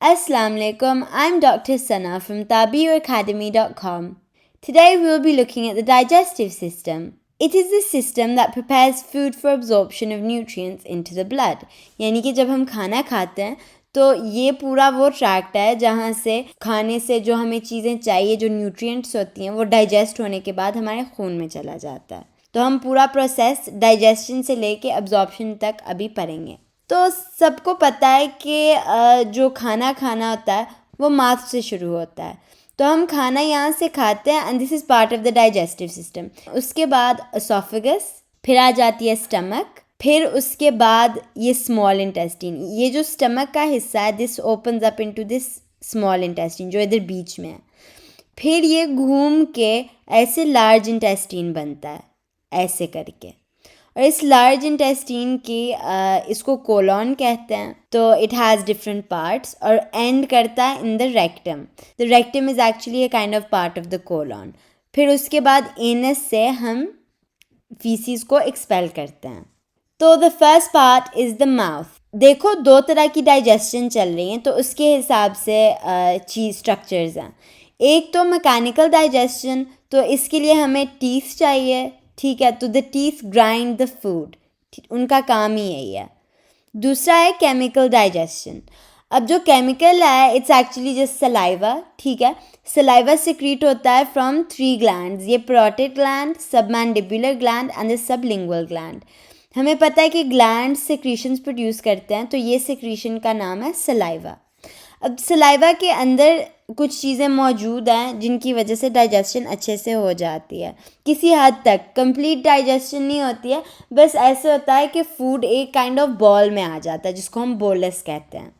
Assalamu alaikum, I'm Dr. Sana from tabiracademy.com. Today we will be looking at the digestive system. It is the system that prepares food for absorption of nutrients into the blood. यानी कि जब हम खाना खाते हैं तो ये पूरा वो ट्रैक्ट है जहाँ से खाने से जो हमें चीज़ें चाहिए, जो न्यूट्रिएंट्स होती हैं, वो डाइजेस्ट होने के बाद हमारे खून में चला जाता है. तो हम पूरा प्रोसेस डाइजेशन से लेके अब्जॉर्प्शन तक अभी पढ़ेंगे. तो सबको पता है कि जो खाना खाना होता है वो माउथ से शुरू होता है. तो हम खाना यहाँ से खाते हैं and this is part of the digestive system. उसके बाद एसोफेगस, फिर आ जाती है स्टमक, फिर उसके बाद ये स्मॉल इंटेस्टिन. ये जो स्टमक का हिस्सा है this opens up into this small intestine जो इधर बीच में है. फिर ये घूम के ऐसे लार्ज इंटेस्टिन बनता है ऐसे करके, और इस लार्ज इंटेस्टिन की इसको कोलॉन कहते हैं. तो इट हैज़ डिफरेंट पार्ट्स और एंड करता है in the rectum. The rectum is actually a kind of part of the colon. फिर उसके बाद एनस से हम फीसिस को एक्सपेल करते हैं. तो the first part is the mouth. देखो दो तरह की डाइजेशन चल रही हैं तो उसके हिसाब से चीज़ स्ट्रक्चर्स हैं. एक तो मैकेनिकल डाइजेशन, तो इसके लिए हमें टीथ चाहिए, ठीक है. तो the teeth grind the food, उनका काम ही यही है. दूसरा है केमिकल डाइजेशन. अब जो केमिकल है इट्स एक्चुअली जस्ट सलाइवा, ठीक है. सलाइवा सिक्रीट होता है फ्रॉम 3 ग्लैंड्स, ये parotid gland, submandibular gland and the sublingual gland. हमें पता है कि ग्लैंड सिक्रीशंस प्रोड्यूस करते हैं, तो ये सिक्रीशन का नाम है सलाइवा. अब सलाइवा के अंदर कुछ चीज़ें मौजूद हैं जिनकी वजह से डाइजेशन अच्छे से हो जाती है. किसी हद तक कंप्लीट डाइजेशन नहीं होती है, बस ऐसे होता है कि फूड एक काइंड ऑफ बॉल में आ जाता है जिसको हम बोलस कहते हैं.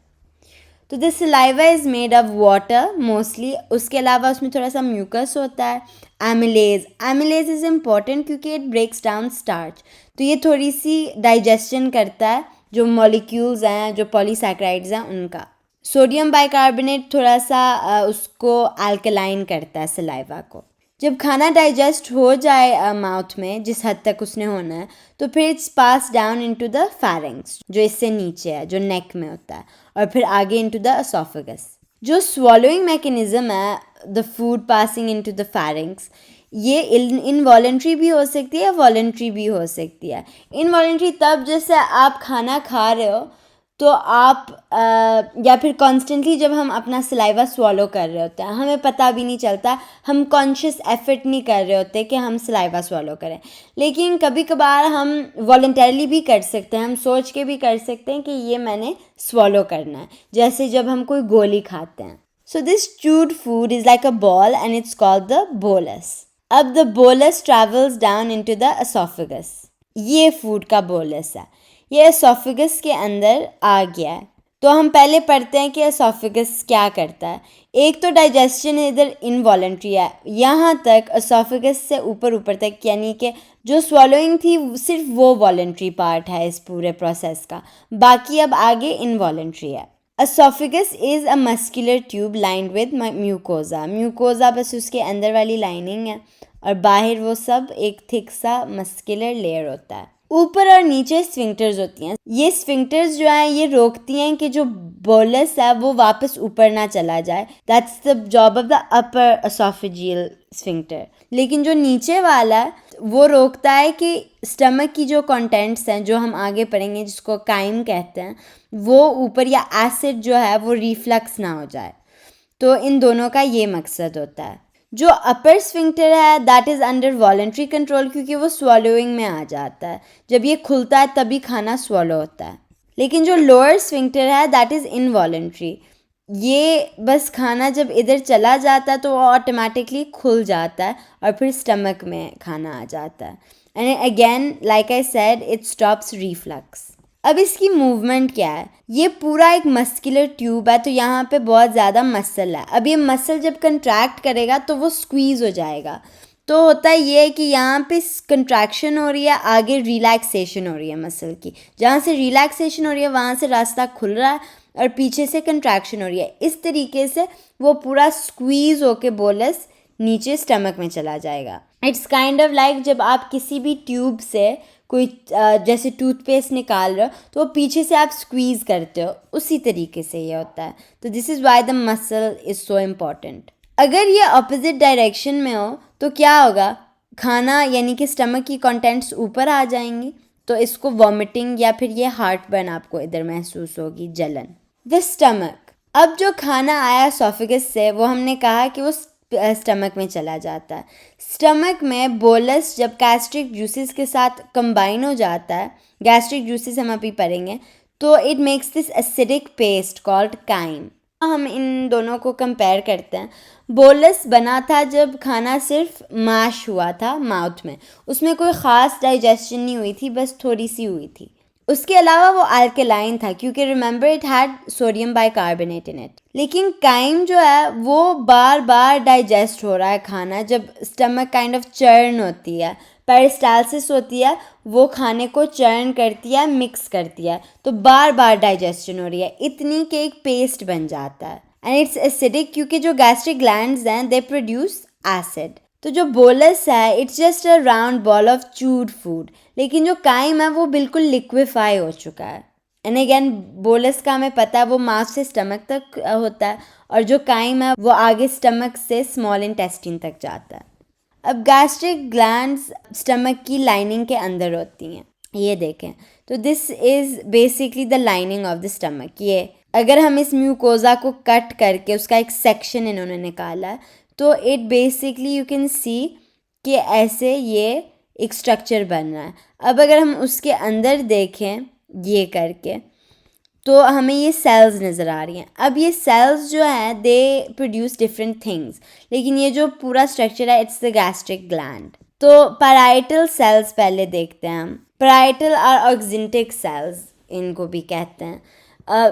तो this saliva is made of water mostly. उसके अलावा उसमें थोड़ा सा म्यूकस होता है. एमिलेज इज़ इम्पॉर्टेंट क्योंकि इट ब्रेक्स डाउन स्टार्च. तो ये थोड़ी सी डाइजेशन करता है जो मॉलिक्यूल्स हैं, जो पॉलीसैकेराइड्स हैं उनका. सोडियम बाइकार्बोनेट थोड़ा सा उसको अल्कलाइन करता है सलाइवा को. जब खाना डाइजेस्ट हो जाए माउथ में जिस हद तक उसने होना है, तो फिर it's pass down into the फैरिंग्स जो इससे नीचे है, जो नेक में होता है, और फिर आगे इनटू द एसोफेगस. जो स्वॉलोइंग मैकेनिज्म है the food passing into the फैरिंग्स, ये इनवॉलेंट्री भी हो सकती है, वॉलेंट्री भी हो सकती है. इनवॉलेंट्री तब जैसे आप खाना खा रहे हो तो आप या फिर कॉन्स्टेंटली जब हम अपना सलाइवा स्वॉलो कर रहे होते हैं, हमें पता भी नहीं चलता, हम कॉन्शियस एफर्ट नहीं कर रहे होते कि हम सलाइवा स्वॉलो करें. लेकिन कभी कभार हम वॉलंटरली भी कर सकते हैं, हम सोच के भी कर सकते हैं कि ये मैंने स्वॉलो करना है, जैसे जब हम कोई गोली खाते हैं. So this chewed food is like a ball and it's called the bolus. अब the bolus travels down into the esophagus. ये फूड का बोलस है, ये एसोफेगस के अंदर आ गया है. तो हम पहले पढ़ते हैं कि एसोफेगस क्या करता है. एक तो डाइजेशन इधर इनवॉलेंट्री है, यहाँ तक एसोफेगस से ऊपर तक, यानी कि जो स्वॉलोइंग थी सिर्फ वो वॉलेंट्री पार्ट है इस पूरे प्रोसेस का, बाकी अब आगे इनवॉलेंट्री है. Oesophagus is a muscular tube lined with mucosa. Mucosa बस उसके अंदर वाली लाइनिंग है और बाहर वो सब एक थिक सा मस्कुलर लेयर होता है. ऊपर और नीचे स्फिंक्टर्स होती हैं. ये स्फिंक्टर्स जो हैं ये रोकती हैं कि जो बोलस है वो वापस ऊपर ना चला जाए. That's the job of the upper oesophageal sphincter. लेकिन जो नीचे वाला है वो रोकता है कि स्टमक की जो कंटेंट्स हैं, जो हम आगे पढ़ेंगे जिसको काइम कहते हैं, वो ऊपर, या एसिड जो है वो रिफ्लक्स ना हो जाए. तो इन दोनों का ये मकसद होता है. जो अपर स्फिंक्टर है that is under voluntary control क्योंकि वो स्वॉलोइंग में आ जाता है. जब ये खुलता है तभी खाना स्वॉलो होता है. लेकिन जो लोअर स्फिंक्टर है दैट इज़ इनवॉलेंट्री. ये बस खाना जब इधर चला जाता है तो वो ऑटोमेटिकली खुल जाता है और फिर स्टमक में खाना आ जाता है. And again like I said it stops reflux. अब इसकी मूवमेंट क्या है? ये पूरा एक मस्कुलर ट्यूब है, तो यहाँ पे बहुत ज़्यादा मसल है. अब ये मसल जब कंट्रैक्ट करेगा तो वो स्क्वीज़ हो जाएगा. तो होता ये है कि यहाँ पे कंट्रैक्शन हो रही है, आगे रिलैक्सेशन हो रही है मसल की. जहाँ से रिलैक्सेशन हो रही है वहाँ से रास्ता खुल रहा है और पीछे से कंट्रैक्शन हो रही है. इस तरीके से वो पूरा स्क्वीज़ होके बोलस नीचे स्टमक में चला जाएगा। इट्स काइंड ऑफ लाइक जब आप किसी भी ट्यूब से कोई जैसे टूथपेस्ट निकाल रहे हो तो वो पीछे से आप स्क्वीज़ करते हो, उसी तरीके से ये होता है। तो this is why the muscle is so important. अगर ये ऑपोजिट डायरेक्शन में हो तो क्या होगा, खाना यानी कि स्टमक की कंटेंट्स ऊपर आ जाएंगी, तो इसको वॉमिटिंग या फिर ये हार्ट बर्न आपको इधर महसूस होगी, जलन। द स्टमक, अब जो खाना आया एसोफेगस से वो हमने कहा कि वो स्टमक में चला जाता है। स्टमक में बोलस जब गैस्ट्रिक जूसेस के साथ कंबाइन हो जाता है, गैस्ट्रिक जूसेस हम अभी पढ़ेंगे, तो it makes this acidic paste called crime. हम इन दोनों को कंपेयर करते हैं। बोलस बना था जब खाना सिर्फ मैश हुआ था माउथ में, उसमें कोई ख़ास डाइजेशन नहीं हुई थी, बस थोड़ी सी हुई थी। उसके अलावा वो अल्कलाइन था क्योंकि remember it had sodium bicarbonate in it. लेकिन काइम जो है वो बार बार डाइजेस्ट हो रहा है खाना, जब स्टमक काइंड ऑफ चर्न होती है, पेरिस्टालसिस होती है, वो खाने को चर्न करती है, मिक्स करती है, तो बार बार डाइजेशन हो रही है, इतनी कि एक पेस्ट बन जाता है। एंड इट्स एसिडिक क्योंकि जो गैस्ट्रिक ग्लैंड्स हैं दे प्रोड्यूस एसिड। तो जो बोलस है it's just a round ball of chewed food, लेकिन जो काइम है वो बिल्कुल लिक्विफाई हो चुका है। एंड अगेन बोलस का हमें पता है वो माउथ से स्टमक तक होता है, और जो काइम है वो आगे स्टमक से स्मॉल इंटेस्टाइन तक जाता है। अब गैस्ट्रिक ग्लैंड्स स्टमक की लाइनिंग के अंदर होती हैं, ये देखें, तो this is basically the lining of the stomach. ये अगर हम इस म्यूकोजा को कट करके उसका एक सेक्शन इन्होंने निकाला है, तो it basically you can see कि ऐसे ये एक स्ट्रक्चर बन रहा है। अब अगर हम उसके अंदर देखें ये करके, तो हमें ये सेल्स नज़र आ रही हैं। अब ये सेल्स जो है दे प्रोड्यूस डिफरेंट थिंग्स, लेकिन ये जो पूरा स्ट्रक्चर है इट्स द गैस्ट्रिक ग्लैंड। तो पैराइटल सेल्स पहले देखते हैं हम। पैराइटल और ऑक्सिंटिक सेल्स इनको भी कहते हैं।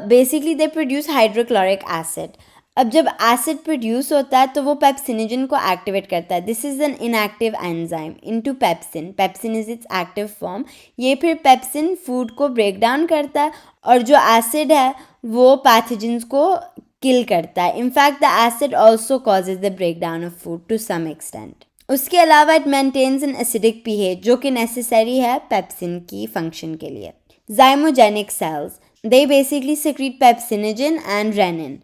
Basically they produce hydrochloric acid. अब जब एसिड प्रोड्यूस होता है तो वो पेप्सिनोजन को एक्टिवेट करता है। This is an inactive enzyme into pepsin. Pepsin is it's active form. ये फिर पेप्सिन फूड को ब्रेक डाउन करता है, और जो एसिड है वो पैथोजेंस को किल करता है। In fact the acid also causes the break down of food to some extent. उसके अलावा it maintains an acidic pH जो कि नेसेसरी है पेप्सिन की फंक्शन के लिए। Zymogenic cells, they basically secrete pepsinogen and rennin.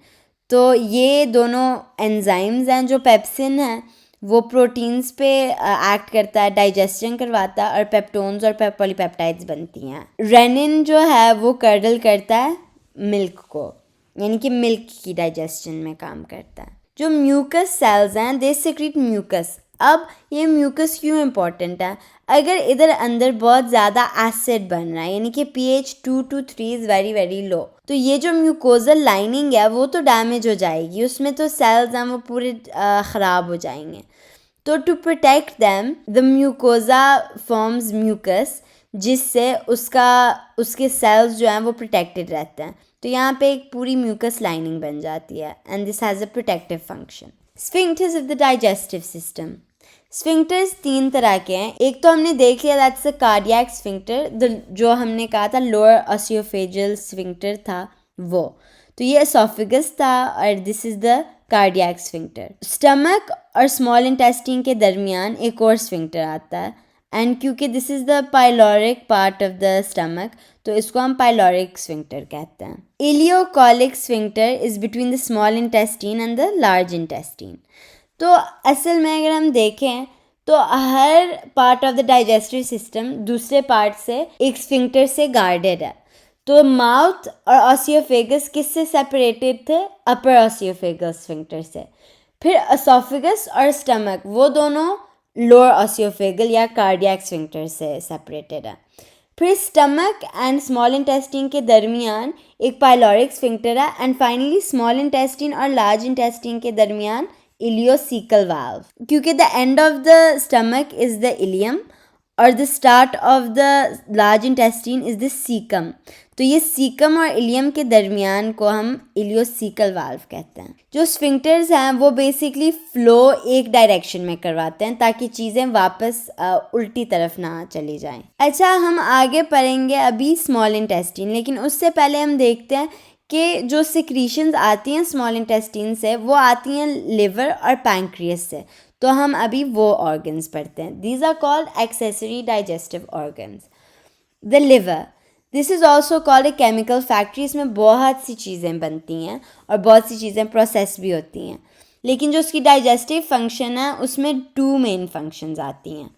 तो ये दोनों एंजाइम्स हैं। जो पेप्सिन है वो प्रोटीन्स पे एक्ट करता है, डाइजेशन करवाता है, और पेप्टोन्स और पॉलीपेप्टाइड्स बनती हैं। रेनिन जो है वो कर्डल करता है मिल्क को, यानी कि मिल्क की डाइजेशन में काम करता है। जो म्यूकस सेल्स हैं दे सिक्रीट म्यूकस। अब ये म्यूकस क्यों इम्पॉर्टेंट है? अगर इधर अंदर बहुत ज़्यादा एसिड बन रहा है, यानी कि pH 2 to 3 is very very low, तो ये जो म्यूकोजल लाइनिंग है वो तो डैमेज हो जाएगी, उसमें तो सेल्स हैं वो पूरे ख़राब हो जाएंगे। तो to protect them the mucosa forms mucus, जिससे उसके सेल्स जो हैं वो प्रोटेक्टेड रहते हैं। तो यहाँ पे एक पूरी म्यूकस लाइनिंग बन जाती है, and this has a protective function. Sphincters of the digestive system. Sphincters 3 तरह के हैं। एक तो हमने देख लिया दैट्स अ कार्डियक स्फिंक्टर, जो हमने कहा था लोअर ऑसियोफेजियल स्फिंक्टर था वो, तो ये एसोफेगस था, और this is the cardiac sphincter. Stomach और स्मॉल इंटेस्टाइन के दरमियान एक और स्फिंक्टर आता है, एंड क्योंकि this is the pyloric part of the stomach, तो इसको हम पाइलोरिक स्फिंक्टर कहते हैं। Ileocolic sphincter is between the small intestine and the large intestine. तो असल में अगर हम देखें तो हर part of the digestive system दूसरे पार्ट से एक स्फिंक्टर से गार्डेड है। तो माउथ और ऑसियोफेगस किससे सेपरेटेड थे? अपर ऑसियोफेगस स्फिंक्टर से। फिर एसोफेगस और स्टमक वो दोनों लोअर ऑसियोफेगल या कार्डियक स्फिंक्टर से सेपरेटेड है। फिर स्टमक एंड स्मॉल इंटेस्टाइन के दरमियान एक पाइलोरिक स्फिंक्टर है, एंड फाइनली स्मॉल इंटेस्टाइन और लार्ज इंटेस्टाइन के दरमियान इलियोसीकल वाल्व, क्योंकि the end of the stomach is the ileum और the start of the large intestine is the caecum. तो ये सीकम और इलियम के दरमियान को हम इलियोसीकल वाल्व कहते हैं। जो स्फिंक्टर्स हैं वो बेसिकली फ्लो एक डायरेक्शन में करवाते हैं ताकि चीज़ें वापस उल्टी तरफ ना चली जाएं। अच्छा, हम आगे पढ़ेंगे अभी स्मॉल इंटेस्टाइन, लेकिन उससे पहले हम देखते हैं कि जो सिक्रीशंस आती हैं स्मॉल इंटेस्टाइन से वो आती हैं लिवर और पैंक्रियास से। तो हम अभी वो ऑर्गन्स पढ़ते हैं. These are called accessory digestive organs. The liver, this is also called a chemical factory. इसमें बहुत सी चीज़ें बनती हैं और बहुत सी चीज़ें प्रोसेस भी होती हैं, लेकिन जो उसकी डाइजेस्टिव फंक्शन है उसमें 2 मेन फंक्शंस आती हैं.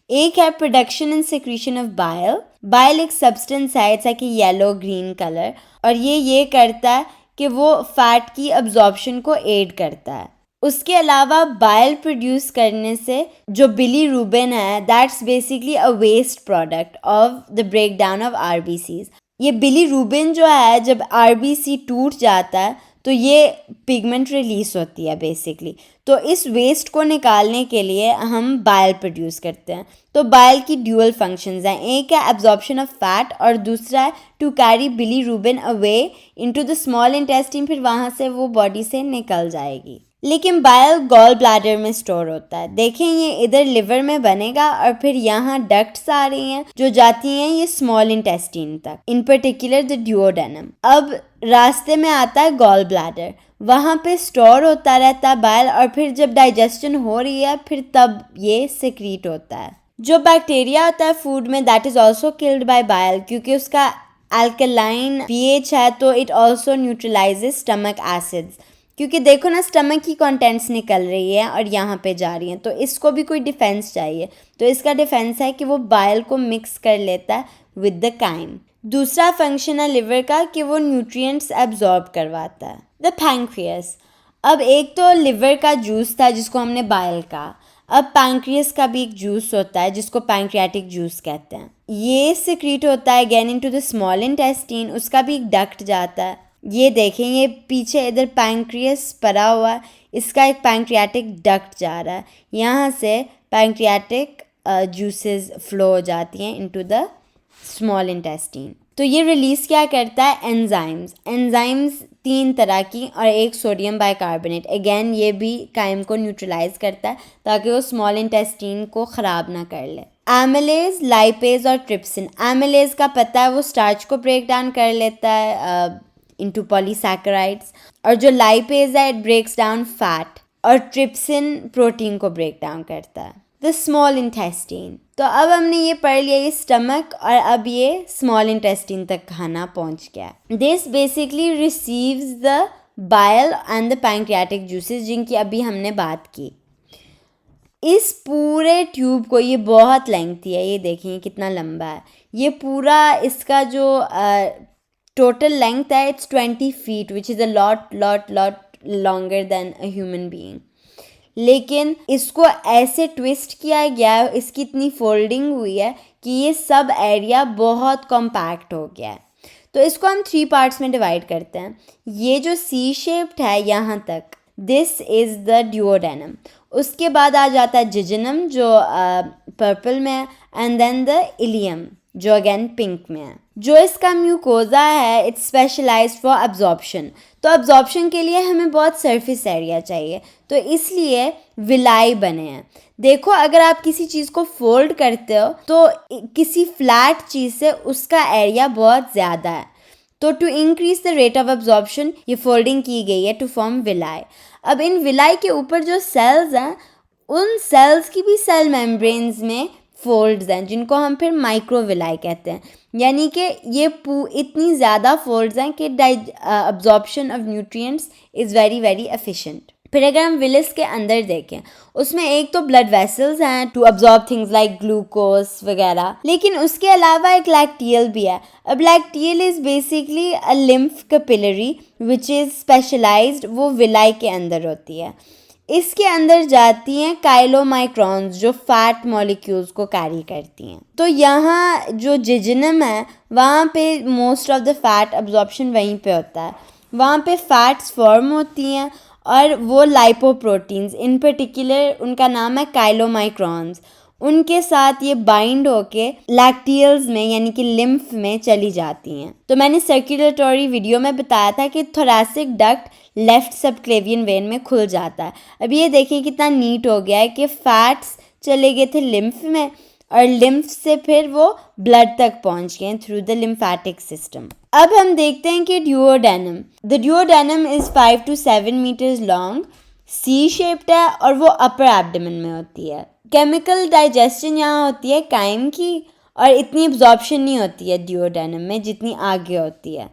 एक है production and secretion of bile. Bile एक सब्सटेंस है, it's like yellow green colour, और ये करता है कि वो फैट की अब्जॉर्प्शन को एड करता है. उसके अलावा बाइल प्रोड्यूस करने से जो बिलीरूबिन है, that's basically a waste product of the break down of RBCs. ये बिलीरूबिन जो है, जब आरबीसी टूट जाता है तो ये पिगमेंट रिलीज होती है बेसिकली. तो इस वेस्ट को निकालने के लिए हम बाइल प्रोड्यूस करते हैं. तो बाइल की ड्यूअल फंक्शंस हैं. एक है एब्जॉर्प्शन ऑफ फैट और दूसरा है to carry bilirubin away into the small intestine. फिर वहाँ से वो बॉडी से निकल जाएगी. लेकिन बाइल गॉल ब्लैडर में स्टोर होता है. देखें, ये इधर लिवर में बनेगा और फिर यहाँ डक्ट्स आ रही हैं जो जाती हैं ये स्मॉल इंटेस्टाइन तक, इन पर्टिकुलर द ड्यूओडेनम. अब रास्ते में आता है गॉल ब्लैडर, वहाँ पे स्टोर होता रहता है बाइल, और फिर जब डाइजेशन हो रही है फिर तब ये सिक्रीट होता है. जो बैक्टीरिया होता है फूड में, that is also killed by bile, क्योंकि उसका अल्कलाइन पीएच है तो it also neutralises stomach acids. क्योंकि देखो ना, स्टमक की कंटेंट्स निकल रही है और यहाँ पे जा रही हैं, तो इसको भी कोई डिफेंस चाहिए. तो इसका डिफेंस है कि वो बाइल को मिक्स कर लेता है विद द काइम. दूसरा फंक्शन है लिवर का कि वो न्यूट्रिएंट्स एब्जॉर्ब करवाता है. द पैंक्रियास, अब एक तो लिवर का जूस था जिसको हमने बाइल कहा. अब पैंक्रियास का भी एक जूस होता है जिसको पैंक्रियाटिक जूस कहते हैं. ये सिक्रीट होता है again into the small intestine. उसका भी एक डक्ट जाता है. ये देखें, ये पीछे इधर पैंक्रियास पड़ा हुआ है, इसका एक पैंक्रियाटिक डक्ट जा रहा है. यहाँ से पैंक्रियाटिक जूसेस फ्लो हो जाती हैं इनटू द स्मॉल इंटेस्टाइन. तो ये रिलीज क्या करता है? एंजाइम्स. एंजाइम्स 3 तरह की, और एक सोडियम बाइकार्बोनेट. अगेन ये भी काइम को न्यूट्रलाइज करता है ताकि वो स्मॉल इंटेस्टाइन को ख़राब ना कर ले. एमिलेज, लाइपेज और ट्रिप्सिन. एमिलेज का पता है वो स्टार्च को ब्रेक डाउन कर लेता है into polysaccharides, और जो लाइपेज है इट ब्रेक्स डाउन फैट, और ट्रिप्सिन प्रोटीन को ब्रेक डाउन करता है. द स्मॉल इंटेस्टाइन, तो अब हमने ये पढ़ लिया ये स्टमक, और अब ये स्मॉल इंटेस्टाइन तक खाना पहुंच गया. This basically receives the bile and the pancreatic juices जिनकी अभी हमने बात की. इस पूरे ट्यूब को, ये बहुत लेंथी है, ये देखिए कितना लंबा है. ये पूरा इसका जो टोटल लेंथ है it's 20 feet, which is a lot longer than a human being. लेकिन इसको ऐसे ट्विस्ट किया गया है, इसकी इतनी फोल्डिंग हुई है कि ये सब एरिया बहुत कॉम्पैक्ट हो गया है. तो इसको हम 3 पार्ट्स में डिवाइड करते हैं. ये जो सी शेप्ड है यहाँ तक, दिस इज़ द ड्यूओडेनम. उसके बाद आ जाता है जिजनम जो पर्पल में है, एंड देन द इलियम जो अगेन पिंक में है. जो इसका म्यूकोजा है इट्स स्पेशलाइज्ड फॉर अब्जॉर्प्शन. तो अब्जॉर्प्शन के लिए हमें बहुत सरफेस एरिया चाहिए, तो इसलिए विलाई बने हैं. देखो, अगर आप किसी चीज़ को फोल्ड करते हो तो किसी फ्लैट चीज़ से उसका एरिया बहुत ज़्यादा है, तो to increase the rate of absorption ये फोल्डिंग की गई है टू फॉर्म विलाई. अब इन विलाई के ऊपर जो सेल्स हैं, उन सेल्स की भी सेल मेम्ब्रेन्स में फोल्ड्स हैं जिनको हम फिर माइक्रोविलाई कहते हैं. यानी कि ये इतनी ज़्यादा फोल्ड्स हैं कि absorption of nutrients is very very efficient. फिर अगर हम विलिस के अंदर देखें, उसमें एक तो ब्लड वेसल्स हैं to absorb things like glucose वगैरह, लेकिन उसके अलावा एक लैक्टियल भी है. अब lacteal is basically a lymph capillary which is specialised, वो विलाई के अंदर होती है. इसके अंदर जाती हैं काइलोमाइक्रॉन्स जो फैट मॉलिक्यूल्स को कैरी करती हैं. तो यहाँ जो जिजनम है वहाँ पे most of the fat absorption वहीं पे होता है. वहाँ पे फैट्स फॉर्म होती हैं और वो लाइपोप्रोटीन्स, इन पर्टिकुलर उनका नाम है काइलोमाइक्रॉन्स, उनके साथ ये बाइंड होके लैक्टियल्स में यानी कि लिम्फ में चली जाती हैं. तो मैंने सर्कुलेटरी वीडियो में बताया था कि thoracic duct left subclavian vein में खुल जाता है. अब ये देखिए कितना नीट हो गया है कि फैट्स चले गए थे लिम्फ में और लिम्फ से फिर वो ब्लड तक पहुंच गए थ्रू द लिम्फेटिक सिस्टम. अब हम देखते हैं कि duodenum. The duodenum is 5 to 7 meters long, C shaped है और वो अपर एब्डोमेन में होती है। केमिकल डाइजेशन यहाँ होती है काइम की, और इतनी एब्जॉर्प्शन नहीं होती है ड्यूओडेनम में जितनी आगे होती है।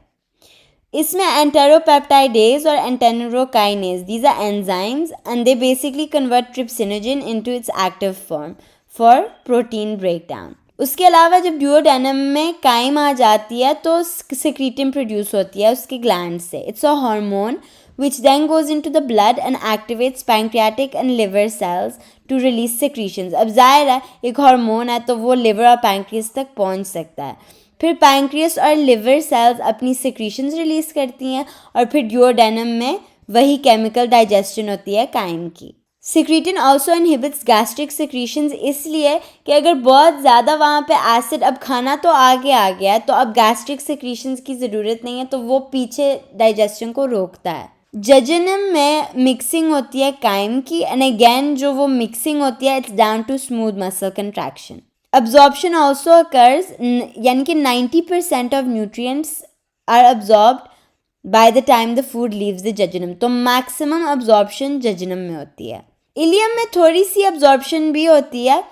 इसमें एंटेरोपेप्टाइडेज और enterokinase, these are enzymes and they basically convert trypsinogen into its active form for protein breakdown. उसके अलावा जब ड्यूओडेनम में काइम आ जाती है तो सिक्रीटिन प्रोड्यूस होती है उसके ग्लैंड से। It's a hormone which then goes into the blood and activates pancreatic and liver cells to release secretions। अब जाहिर है एक हार्मोन है तो वो लिवर और पैंक्रियास तक पहुंच सकता है। फिर पैंक्रियास और लिवर सेल्स अपनी secretions रिलीज करती हैं और फिर ड्यूओडेनम में वही केमिकल डाइजेशन होती है काइम की। Secretin also inhibits gastric secretions, इसलिए कि अगर बहुत ज़्यादा वहाँ पे एसिड, अब खाना तो आगे आ गया है तो अब गैस्ट्रिक सिक्रीशंस की ज़रूरत नहीं है, तो वो पीछे डाइजेशन को रोकता है। जजनम में मिक्सिंग होती है काइम की, एंड अगेन जो वो मिक्सिंग होती है it's down to smooth muscle contraction. Absorption also occurs, यानी कि 90% of nutrients are absorbed by the time the food leaves the jejunum, तो मैक्सिमम अब्जॉर्प्शन जजनम में होती है। इलियम में थोड़ी सी अब्जॉर्प्शन भी होती है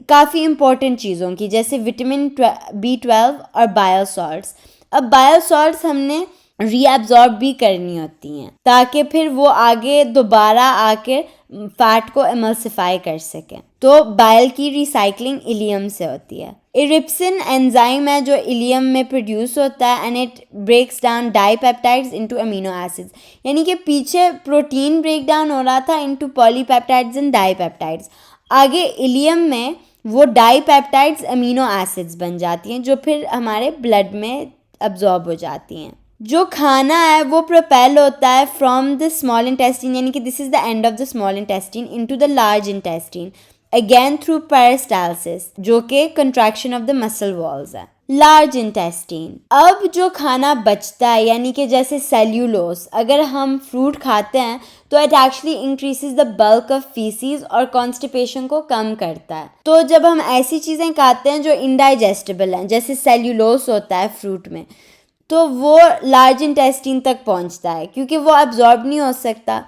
काफ़ी इंपॉर्टेंट चीज़ों की, जैसे विटामिन B12 और बायो सॉल्ट्स। अब बायो सॉल्ट्स हमने रीअब्जॉर्ब भी करनी होती हैं ताकि फिर वो आगे दोबारा आके फैट को एमल्सिफाई कर सकें, तो बाइल की रिसाइकलिंग इलियम से होती है। इरिप्सिन एंजाइम है जो इलियम में प्रोड्यूस होता है and it breaks down dipeptides into amino acids, यानी कि पीछे प्रोटीन ब्रेक डाउन हो रहा था इनटू पॉलीपेप्टाइड्स एंड डाईपेप्टाइड्स, आगे इलियम में वो डाईपेप्टाइड्स अमीनो एसिड्स बन जाती हैं जो फिर हमारे ब्लड में अब्जॉर्ब हो जाती हैं। जो खाना है वो प्रोपेल होता है फ्रॉम द स्मॉल इंटेस्टिन, यानी कि this is the end of the small intestine into the large intestine, again through peristalsis, जो कि contraction of the muscle walls है। लार्ज इंटेस्टिन, अब जो खाना बचता है यानी कि जैसे सेल्यूलोस, अगर हम फ्रूट खाते हैं तो it actually increases the bulk of faeces और कॉन्स्टिपेशन को कम करता है। तो जब हम ऐसी चीज़ें खाते हैं जो इनडाइजेस्टेबल हैं, जैसे सेल्यूलोस होता है फ्रूट में, तो वो लार्ज इंटेस्टिन तक पहुंचता है क्योंकि वो अब्जॉर्ब नहीं हो सकता,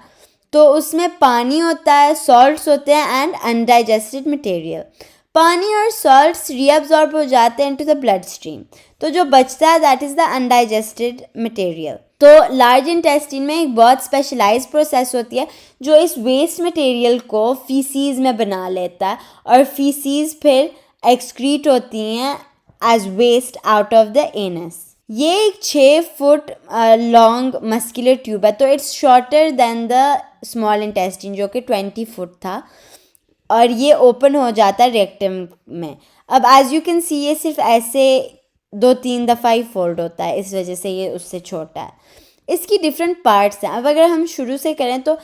तो उसमें पानी होता है, सॉल्ट्स होते हैं एंड अनडाइजेस्टेड मटेरियल। पानी और सॉल्ट्स रीअब्जॉर्ब हो जाते हैं इनटू द ब्लड स्ट्रीम, तो जो बचता है that is the undigested material. तो लार्ज इंटेस्टिन में एक बहुत स्पेशलाइज प्रोसेस होती है जो इस वेस्ट मटेरियल को फीसीज में बना लेता है और फीसीज फिर एक्सक्रीट होती हैं as waste out of the anus. ये एक 6 फुट लॉन्ग मस्कुलर ट्यूब है, तो it's shorter than the small intestine जो कि 20 फुट था, और ये ओपन हो जाता है रेक्टम में। अब एज यू कैन सी ये सिर्फ ऐसे 2-3 दफ़ा ही फोल्ड होता है, इस वजह से ये उससे छोटा है। इसकी डिफरेंट पार्ट्स हैं। अब अगर हम शुरू से करें तो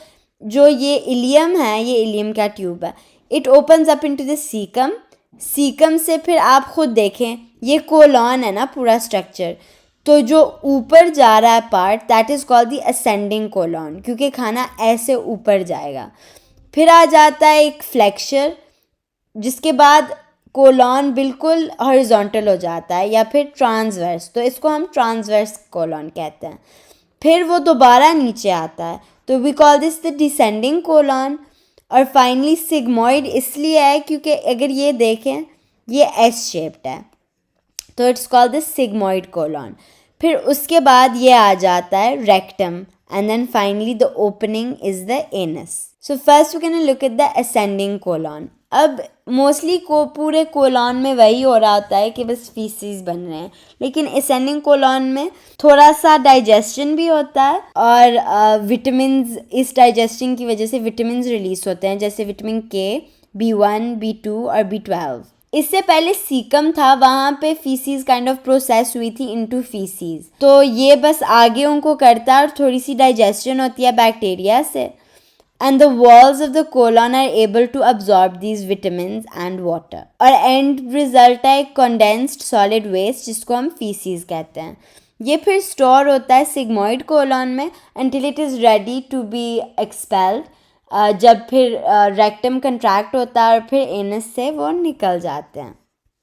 जो ये इलियम है, ये इलियम का ट्यूब है, it opens up into the caecum. Caecum से फिर आप खुद देखें ये कोलॉन है ना पूरा स्ट्रक्चर, तो जो ऊपर जा रहा है part that is called the ascending colon, क्योंकि खाना ऐसे ऊपर जाएगा। फिर आ जाता है एक फ्लेक्चर, जिसके बाद कोलॉन बिल्कुल हॉरिजॉन्टल हो जाता है या फिर ट्रांसवर्स, तो इसको हम ट्रांसवर्स कोलॉन कहते हैं। फिर वो दोबारा नीचे आता है, तो we call this the descending colon. और फाइनली सिग्मॉइड इसलिए है क्योंकि अगर ये देखें ये एस शेप्ड है, तो it's called the sigmoid colon. फिर उसके बाद ये आ जाता है rectum, and then finally the opening is the anus. So first we can look at the ascending colon. अब मोस्टली को पूरे कोलॉन में वही हो रहा होता है कि बस फीसिस बन रहे हैं, लेकिन असेंडिंग कोलॉन में थोड़ा सा डाइजेशन भी होता है और विटामिन्स, इस डाइजेस्टिंग की वजह से विटामिन्स रिलीज होते हैं, जैसे विटामिन के, B1, B2 और B12। इससे पहले सीकम था, वहाँ पे फीसीज काइंड ऑफ प्रोसेस हुई थी इनटू फीसीज, तो ये बस आगे उनको करता है और थोड़ी सी डाइजेशन होती है बैक्टीरिया से, and the walls of the colon are able to absorb these vitamins and water, और end result है condensed solid waste जिसको हम feces कहते हैं। ये फिर store होता है sigmoid colon में until it is ready to be expelled, जब फिर rectum contract होता है और फिर anus से वो निकल जाते हैं।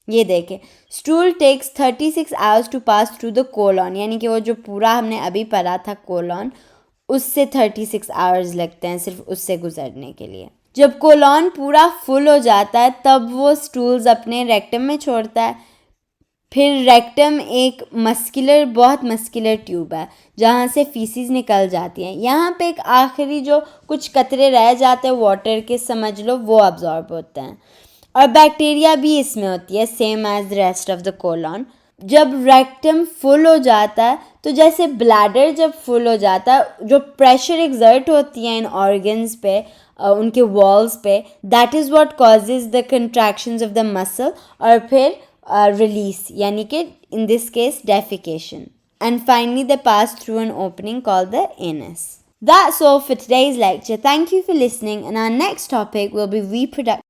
ये देखें, stool takes 36 hours to pass through the colon, यानी कि वो जो पूरा हमने अभी पढ़ा था colon, उससे 36 आवर्स लगते हैं सिर्फ उससे गुजरने के लिए। जब कोलॉन पूरा फुल हो जाता है तब वो स्टूल्स अपने रेक्टम में छोड़ता है। फिर रेक्टम एक बहुत मस्कुलर ट्यूब है जहाँ से फीसिस निकल जाती हैं। यहाँ पे एक आखिरी जो कुछ कतरे रह जाते हैं वाटर के, समझ लो, वो अब्जॉर्ब होते हैं। और बैक्टीरिया भी इसमें होती है, same as the rest of the colon. जब रेक्टम फुल हो जाता है तो जैसे ब्लैडर जब फुल हो जाता है, जो प्रेशर एक्सर्ट होती है इन ऑर्गन्स पे, उनके वॉल्स पे, that is what causes the contractions of the muscle और फिर रिलीज, यानी कि in this case defecation. And finally they pass through an opening called the anus. That's all for today's lecture. Thank you for listening, and our next topic will be reproduction.